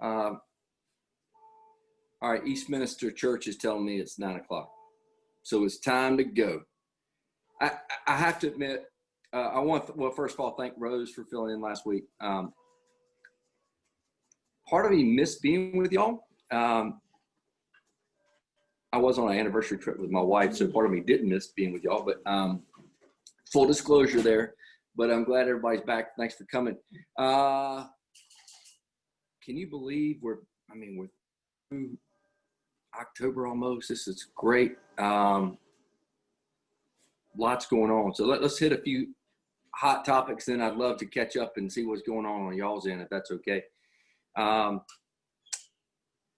All right, Eastminster Church is telling me it's 9 o'clock. So it's time to go. I have to admit, well, first of all, thank Rose for filling in last week. Part of me missed being with y'all. I was on an anniversary trip with my wife, so part of me didn't miss being with y'all, but full disclosure there. But I'm glad everybody's back. Thanks for coming. Can you believe we're through October almost? This is great. Lots going on. So let's hit a few hot topics. Then I'd love to catch up and see what's going on y'all's end, if that's okay.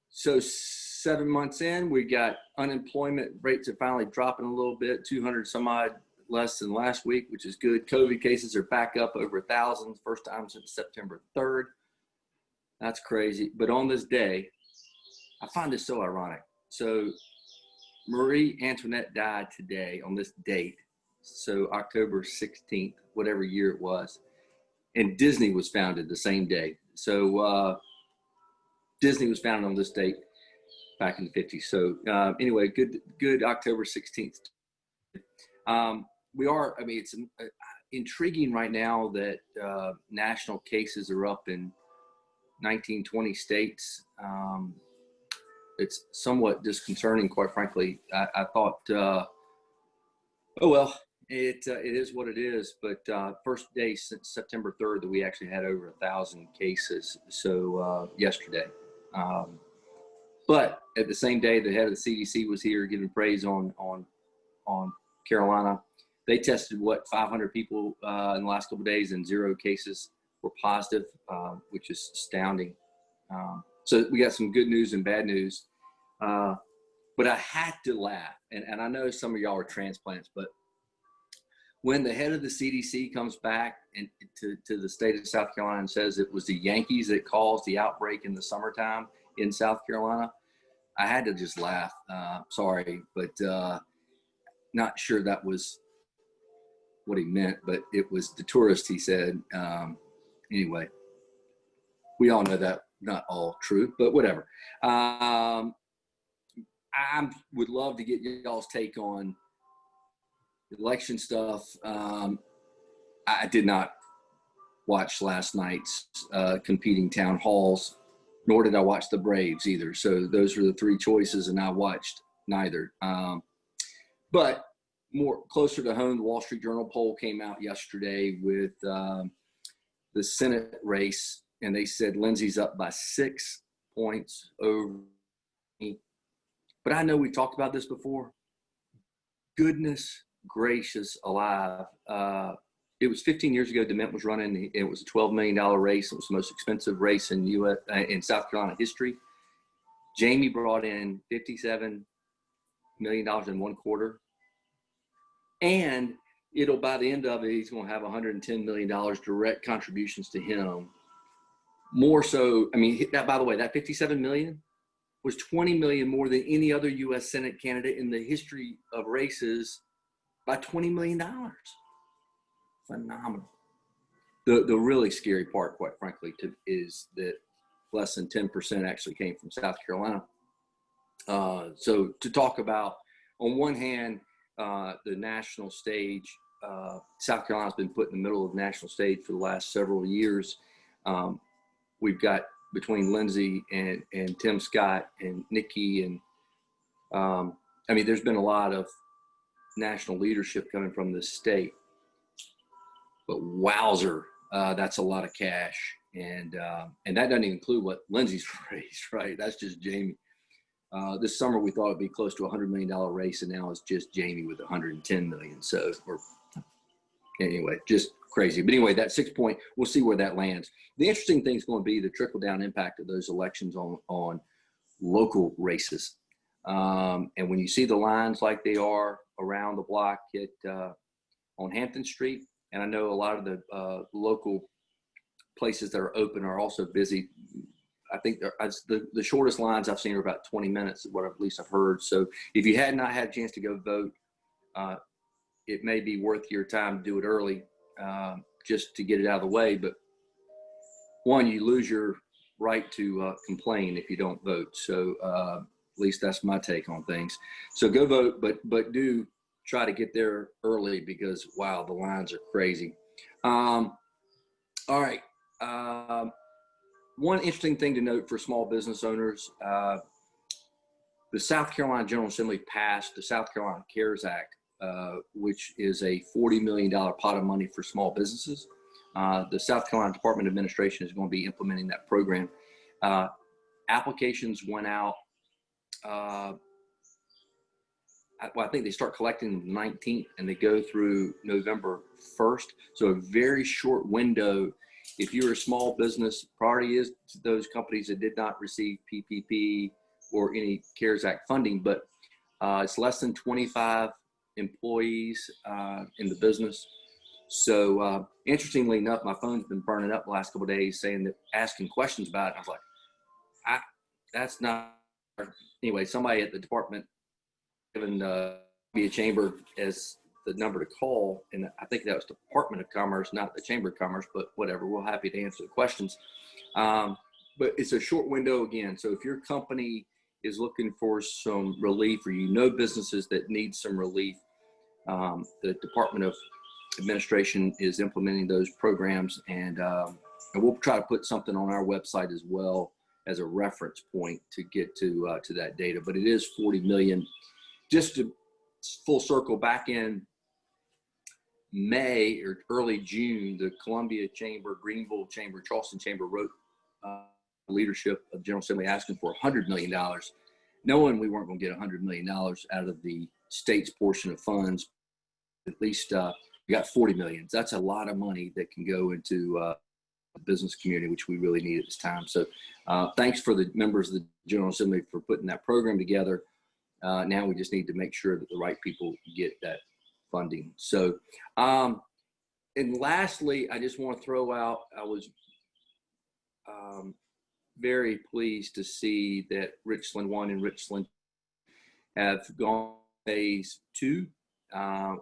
So 7 months in, we got unemployment rates are finally dropping a little bit, 200 some odd less than last week, which is good. COVID cases are back up over 1,000, first time since September 3rd. That's crazy. But on this day, I find this so ironic. So Marie Antoinette died today on this date. So October 16th, whatever year it was. And Disney was founded the same day. So Disney was founded on this date back in the 50s. So anyway, good October 16th. It's intriguing right now that national cases are up in 19, 20 states. It's somewhat disconcerting, quite frankly. I thought, oh, well, it is what it is. But first day since September 3rd that we actually had over 1,000 cases. So yesterday. But at the same day, the head of the CDC was here giving praise on Carolina. They tested 500 people in the last couple of days, and 0 cases were positive, which is astounding. So we got some good news and bad news. But I had to laugh, and I know some of y'all are transplants, but when the head of the CDC comes back and to the state of South Carolina and says it was the Yankees that caused the outbreak in the summertime in South Carolina, I had to just laugh. Sorry, but not sure that was what he meant, but it was the tourist, he said. Anyway, we all know that not all true, but whatever. I would love to get y'all's take on election stuff. I did not watch last night's competing town halls, nor did I watch the Braves either. So those were the 3 choices, and I watched neither. But more closer to home, the Wall Street Journal poll came out yesterday with the Senate race, and they said Lindsay's up by 6 points over me. But I know we talked about this before. Goodness gracious alive. It was 15 years ago DeMint was running. It was a $12 million race. It was the most expensive race in South Carolina history. Jaime brought in $57 million in 1 quarter. And by the end of it, he's going to have $110 million direct contributions to him. More so, by the way, that $57 million was $20 million more than any other U.S. Senate candidate in the history of races by $20 million. Phenomenal. The really scary part, quite frankly, is that less than 10% actually came from South Carolina. So to talk about, on one hand, the national stage, South Carolina's been put in the middle of the national stage for the last several years. We've got between Lindsay and Tim Scott and Nikki and there's been a lot of national leadership coming from this state. But wowzer, that's a lot of cash, and that doesn't even include what Lindsay's raised, right? That's just Jaime. This summer we thought it'd be close to $100 million race, and now it's just Jaime with $110 million. So, anyway, just crazy. But anyway, that 6 point, we'll see where that lands. The interesting thing is going to be the trickle down impact of those elections on local races. And when you see the lines like they are around the block on Hampton Street, and I know a lot of the local places that are open are also busy. I think the shortest lines I've seen are about 20 minutes, is what at least I've heard. So if you had not had a chance to go vote, it may be worth your time to do it early, just to get it out of the way. But one, you lose your right to complain if you don't vote. So at least that's my take on things. So go vote, but do try to get there early because, wow, the lines are crazy. All right. One interesting thing to note for small business owners, the South Carolina General Assembly passed the South Carolina CARES Act, which is a $40 million pot of money for small businesses. The South Carolina Department of Administration is going to be implementing that program. Applications went out, I think they start collecting the 19th and they go through November 1st. So a very short window. If you're a small business, priority is to those companies that did not receive PPP or any CARES Act funding, but it's less than 25 employees in the business. So interestingly enough, my phone's been burning up the last couple of days saying that asking questions about it. I was like, that's not, anyway, somebody at the department given me a chamber as the number to call. And I think that was Department of Commerce, not the Chamber of Commerce, but whatever, we're happy to answer the questions. But it's a short window again. So if your company is looking for some relief or you know businesses that need some relief, the Department of Administration is implementing those programs, and we'll try to put something on our website as well as a reference point to get to that data. But it is 40 million. Just to full circle back in May or early June, the Columbia Chamber, Greenville Chamber, Charleston Chamber wrote leadership of General Assembly asking for $100 million, knowing we weren't going to get $100 million out of the state's portion of funds. At least we got 40 million. That's a lot of money that can go into the business community, which we really need at this time. So thanks for the members of the General Assembly for putting that program together. Now we just need to make sure that the right people get that funding. So, and lastly, I just want to throw out, I was very pleased to see that Richland 1 and Richland have gone phase 2,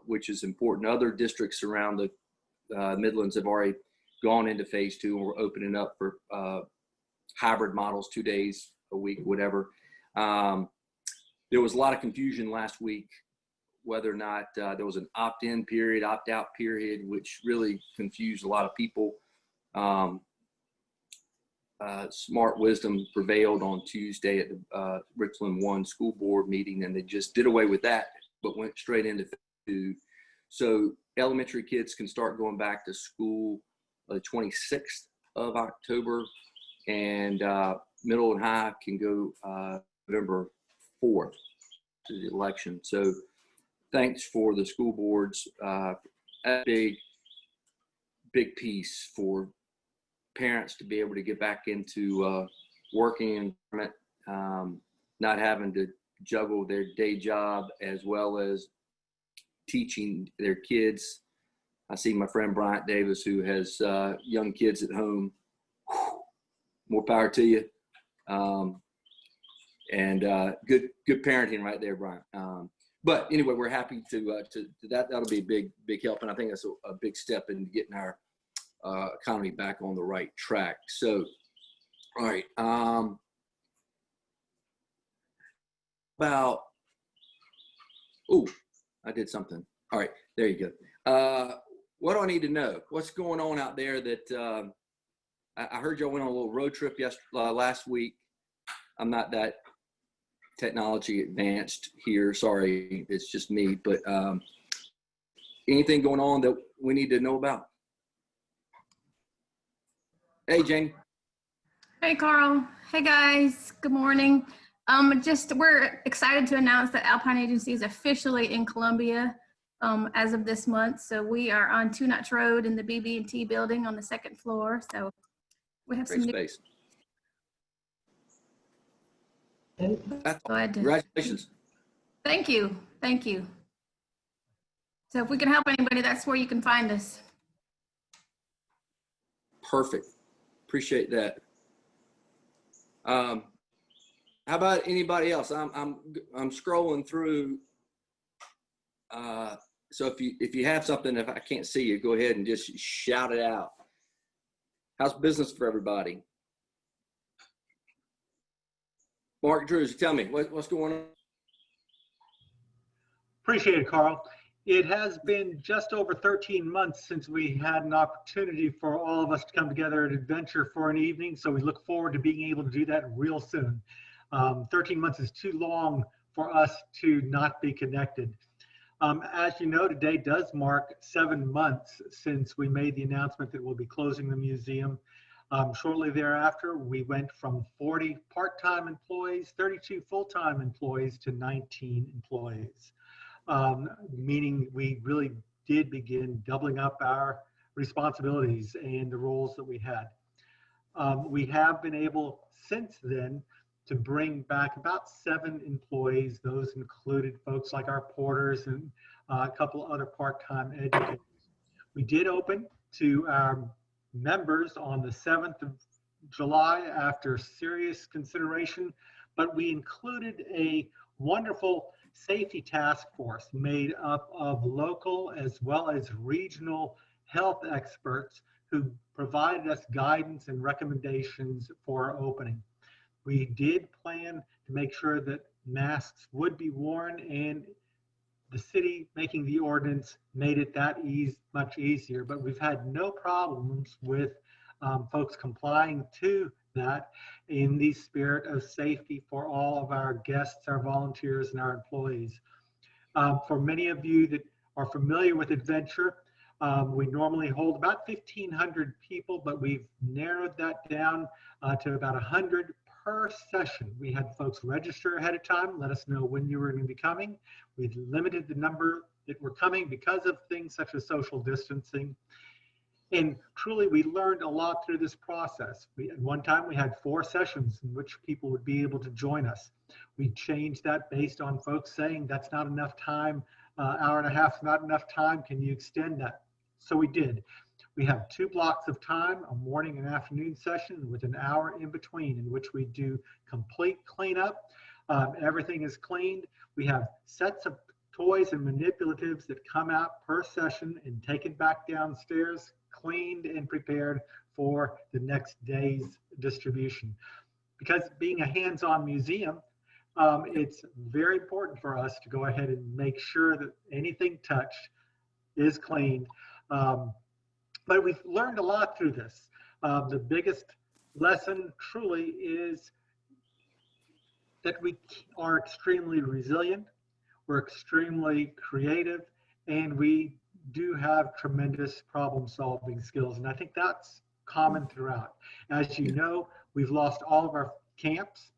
which is important. Other districts around the Midlands have already gone into phase 2, and we're opening up for hybrid models, 2 days a week, whatever. There was a lot of confusion last week whether or not there was an opt-in period, opt-out period, which really confused a lot of people. Smart wisdom prevailed on Tuesday at the Richland 1 school board meeting, and they just did away with that, but went straight into phase 2. So elementary kids can start going back to school the 26th of October, and middle and high can go November 4th to the election. So thanks for the school boards. A big piece for parents to be able to get back into working environment, not having to juggle their day job as well as teaching their kids. I see my friend Bryant Davis, who has young kids at home. More power to you. And good parenting right there, Brian. But anyway, we're happy to that'll be a big help, and I think that's a big step in getting our economy back on the right track. So, all right. I did something. All right, there you go. What do I need to know? What's going on out there? That I heard y'all went on a little road trip last week. I'm not that technology advanced here. Sorry, it's just me. But anything going on that we need to know about? Hey, Jaime. Hey, Carl. Hey, guys. Good morning. We're excited to announce that Alpine Agency is officially in Columbia as of this month. So we are on Two Notch Road in the BB&T building on the 2nd floor. So we have Great some space. Glad to. Congratulations. Thank you. Thank you. So if we can help anybody, that's where you can find us. Perfect. Appreciate that. How about anybody else? I'm scrolling through. So if you have something, if I can't see you, go ahead and just shout it out. How's business for everybody? Marc Drews, tell me what's going on. Appreciate it, Carl. It has been just over 13 months since we had an opportunity for all of us to come together at Adventure for an evening, so we look forward to being able to do that real soon. 13 months is too long for us to not be connected. As you know, today does mark 7 months since we made the announcement that we'll be closing the museum. Shortly thereafter, we went from 40 part-time employees, 32 full-time employees to 19 employees. Meaning we really did begin doubling up our responsibilities and the roles that we had. We have been able since then to bring back about 7 employees. Those included folks like our porters and a couple other part-time educators. We did open to our members on the 7th of July after serious consideration, but we included a wonderful safety task force made up of local as well as regional health experts who provided us guidance and recommendations for our opening. We did plan to make sure that masks would be worn, and the city making the ordinance made it that much easier, but we've had no problems with folks complying to that in the spirit of safety for all of our guests, our volunteers, and our employees. For many of you that are familiar with Adventure, we normally hold about 1,500 people, but we've narrowed that down to about 100 per session. We had folks register ahead of time, let us know when you were going to be coming. We limited the number that were coming because of things such as social distancing. And truly, we learned a lot through this process. At one time, we had 4 sessions in which people would be able to join us. We changed that based on folks saying that's not enough time, hour and a half is not enough time, can you extend that? So we did. We have 2 blocks of time, a morning and afternoon session with an hour in between, in which we do complete cleanup. Everything is cleaned. We have sets of toys and manipulatives that come out per session and taken back downstairs, cleaned and prepared for the next day's distribution. Because being a hands-on museum, it's very important for us to go ahead and make sure that anything touched is cleaned. But we've learned a lot through this. The biggest lesson truly is that we are extremely resilient, we're extremely creative, and we do have tremendous problem-solving skills. And I think that's common throughout. As you know, we've lost all of our camps.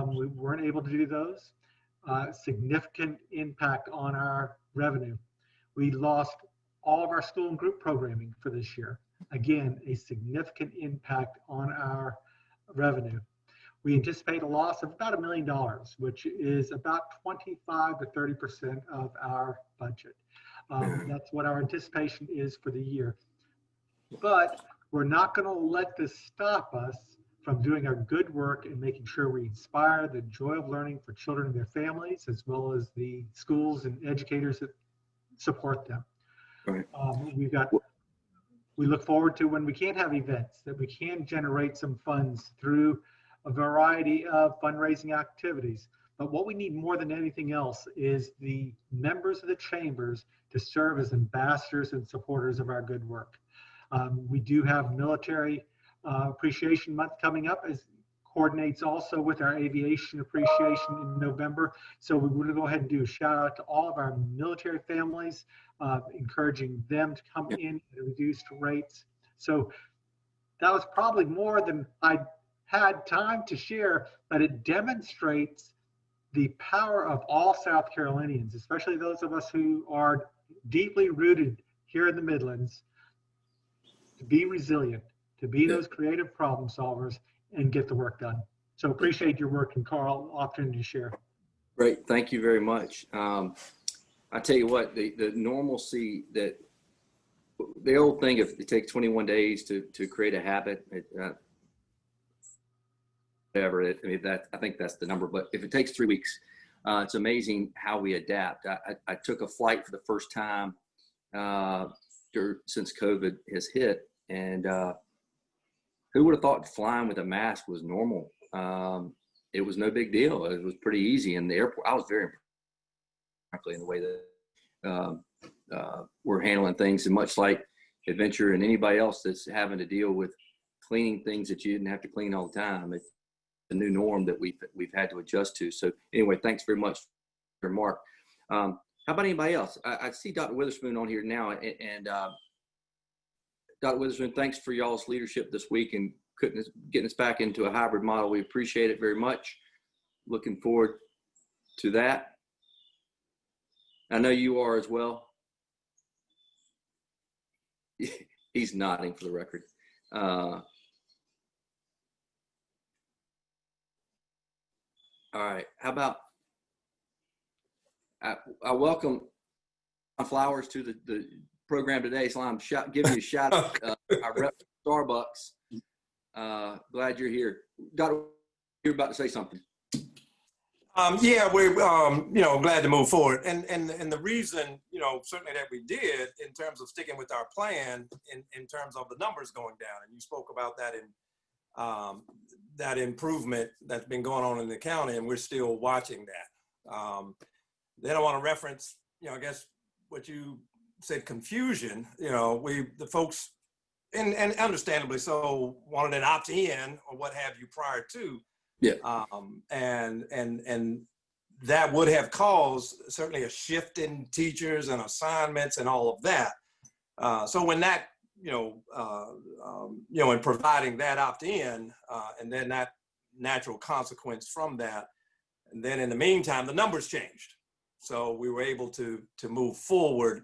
We weren't able to do those. Significant impact on our revenue. We lost all of our school and group programming for this year. Again, a significant impact on our revenue. We anticipate a loss of about $1 million, which is about 25 to 30% of our budget. That's what our anticipation is for the year. But we're not going to let this stop us from doing our good work and making sure we inspire the joy of learning for children and their families, as well as the schools and educators that support them. Right. We look forward to when we can't have events, that we can generate some funds through a variety of fundraising activities. But what we need more than anything else is the members of the chambers to serve as ambassadors and supporters of our good work. We do have Military Appreciation Month coming up, as coordinates also with our Aviation Appreciation in November. So we want to go ahead and do a shout out to all of our military families, encouraging them to come in at reduced rates. So that was probably more than I had time to share, but it demonstrates the power of all South Carolinians, especially those of us who are deeply rooted here in the Midlands, to be resilient, to be those creative problem solvers and get the work done. So appreciate your work, and Carl, opportunity to share. Great, thank you very much. I tell you what, the normalcy that the old thing, if it takes 21 days to create a habit, whatever I think that's the number. But if it takes 3 weeks, it's amazing how we adapt. I took a flight for the first time since COVID has hit, and who would have thought flying with a mask was normal? it was no big deal. It was pretty easy. In the airport, I was very impressed, frankly, in the way that we're handling things, and much like Adventure and anybody else that's having to deal with cleaning things that you didn't have to clean all the time. It's a new norm that we've had to adjust to. So anyway, thanks very much, Mark. How about anybody else? I see Dr. Witherspoon on here now, and Dr. Witherspoon, thanks for y'all's leadership this week and getting us back into a hybrid model. We appreciate it very much. Looking forward to that. I know you are as well. He's nodding for the record. All right. How about I welcome Flowers to the program today. So I'm giving you a shout out. I rep Starbucks. Glad you're here. Doctor, you're about to say something. Yeah, we're glad to move forward, and the reason certainly that we did in terms of sticking with our plan in terms of the numbers going down, and you spoke about that in that improvement that's been going on in the county, and we're still watching that. Then I want to reference I guess what you said, confusion. The folks and understandably so wanted an opt-in or what have you prior to. Yeah. And that would have caused certainly a shift in teachers and assignments and all of that. So when that, in providing that opt-in, and then that natural consequence from that, and then in the meantime, the numbers changed. So we were able to move forward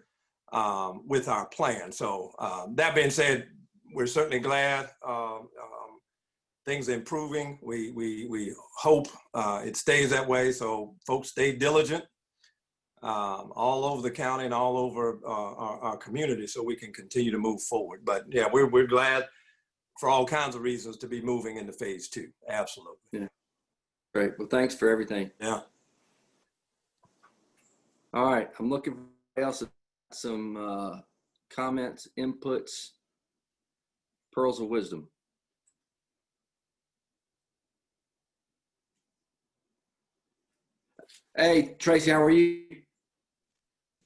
with our plan. So that being said, we're certainly glad. Things are improving. We hope it stays that way. So folks stay diligent all over the county and all over our community, so we can continue to move forward. But yeah, we're glad for all kinds of reasons to be moving into phase 2. Absolutely. Yeah. Great. Well, thanks for everything. Yeah. All right. I'm looking for else some comments, inputs, pearls of wisdom. Hey, Tracy, how are you?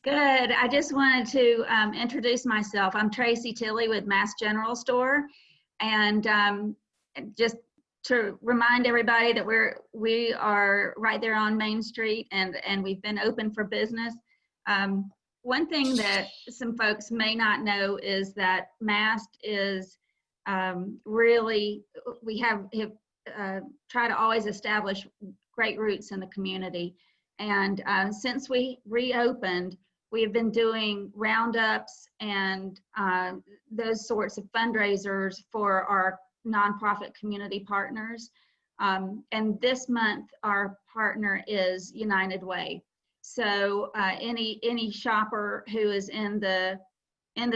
Good. I just wanted to introduce myself. I'm Tracy Tilley with Mass General Store, and just to remind everybody that we are right there on Main Street, and we've been open for business. One thing that some folks may not know is that Mass is really, we have try to always establish great roots in the community. And since we reopened, we have been doing roundups and those sorts of fundraisers for our nonprofit community partners. And this month, our partner is United Way. So any shopper who is in the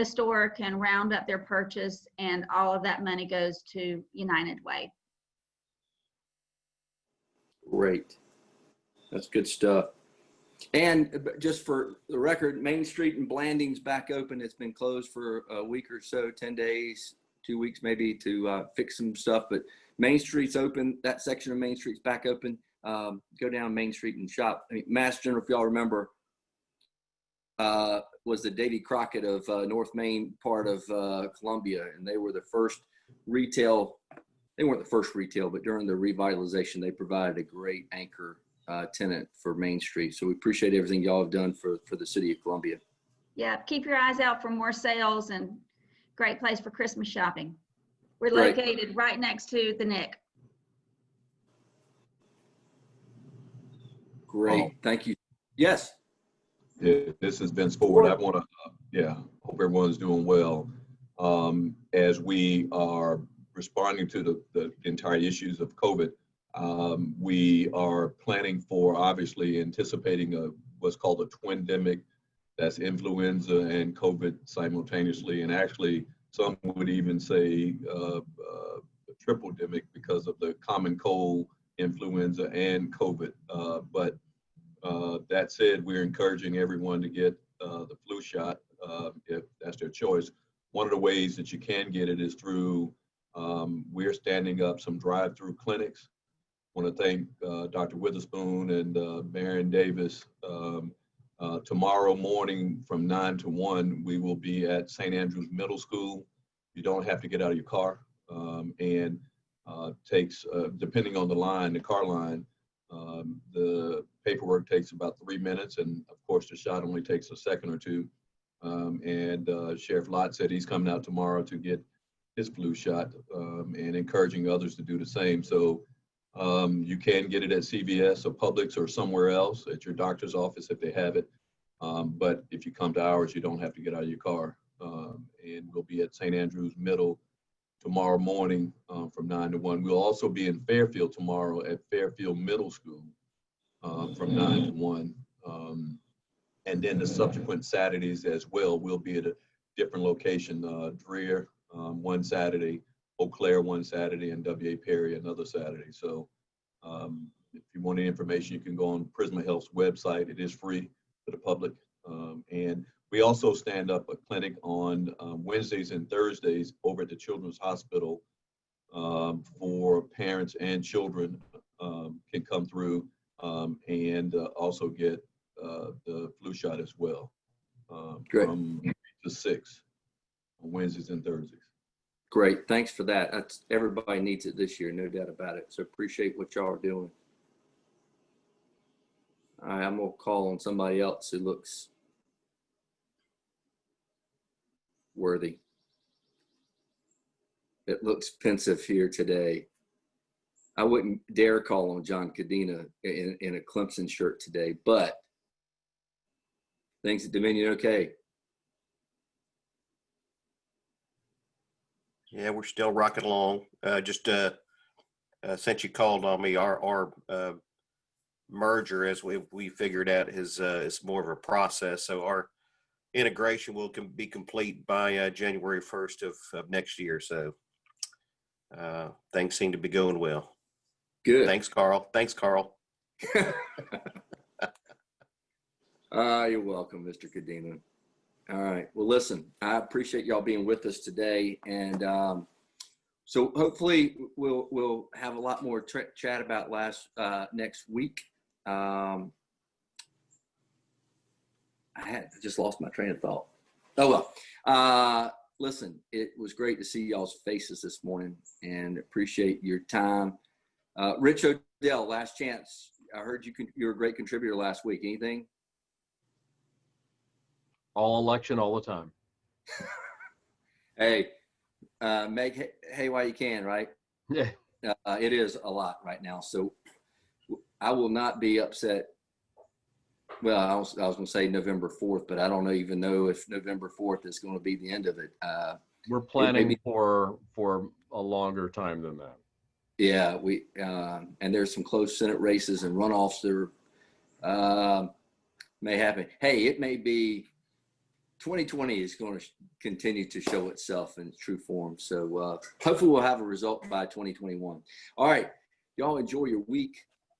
store can round up their purchase, and all of that money goes to United Way. Great. That's good stuff. And just for the record, Main Street and Blanding's back open. It's been closed for a week or so, 10 days, 2 weeks maybe, to fix some stuff. But Main Street's open. That section of Main Street's back open. Go down Main Street and shop. I mean, Mass General, if y'all remember, was the Davy Crockett of North Main part of Columbia. And they were the first retail. They weren't the first retail, but during the revitalization, they provided a great anchor tenant for Main Street. So we appreciate everything y'all have done for the city of Columbia. Yeah, keep your eyes out for more sales, and great place for Christmas shopping. We're Great. located right next to the Nick. Great. Thank you. Yes. Yeah, this has been Ford. I want to, hope everyone's doing well. As we are responding to the entire issues of COVID, we are planning for, obviously, anticipating what's called a twindemic. That's influenza and COVID simultaneously, and actually some would even say a triple-demic because of the common cold, influenza, and COVID. But that said, we're encouraging everyone to get the flu shot if that's their choice. One of the ways that you can get it is through, we're standing up some drive-through clinics. want to thank Dr. Witherspoon and Marion Davis. Tomorrow morning from 9 to 1, we will be at St. Andrews Middle School. You don't have to get out of your car, and takes, depending on the line, the car line, the paperwork takes about 3 minutes, and of course the shot only takes a second or two. Sheriff Lott said he's coming out tomorrow to get his flu shot, and encouraging others to do the same. So you can get it at CVS or Publix or somewhere else, at your doctor's office if they have it. But if you come to ours, you don't have to get out of your car. And we'll be at St. Andrews Middle tomorrow morning from 9 to 1. We'll also be in Fairfield tomorrow at Fairfield Middle School from 9 to 1. And then the subsequent Saturdays as well, we'll be at a different location, Dreer one Saturday, Eau Claire one Saturday, and W.A. Perry another Saturday. So if you want any information, you can go on Prisma Health's website. It is free to the public. And we also stand up a clinic on Wednesdays and Thursdays over at the Children's Hospital for parents and children can come through and also get the flu shot as well. From 3 to 6 on Wednesdays and Thursdays. Great. Thanks for that. Everybody needs it this year, no doubt about it. So appreciate what y'all are doing. All right, I'm going to call on somebody else who looks worthy. It looks pensive here today. I wouldn't dare call on John Cadena in a Clemson shirt today, but things at Dominion okay? Yeah, we're still rocking along. Since you called on me, our merger, as we figured out, is more of a process. So our integration will be complete by January 1st of next year. So things seem to be going well. Good. Thanks, Carl. You're welcome, Mr. Cadena. All right. Well, listen, I appreciate y'all being with us today. And so hopefully we'll have a lot more chat about next week. I just lost my train of thought. Oh, well. Listen, it was great to see y'all's faces this morning and appreciate your time. Rich Odell, last chance. I heard you were a great contributor last week. Anything? All election, all the time. Hey, make hay while you can, right? Yeah. It is a lot right now. So I will not be upset. Well, I was going to say November 4th, but I don't even know if November 4th is going to be the end of it. We're planning for a longer time than that. Yeah, and there's some close Senate races and runoffs that may happen. Hey, it may be 2020 is going to continue to show itself in true form. So hopefully we'll have a result by 2021. All right, y'all enjoy your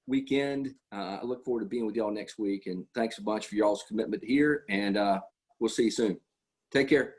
weekend. I look forward to being with y'all next week. And thanks a bunch for y'all's commitment here. And we'll see you soon. Take care.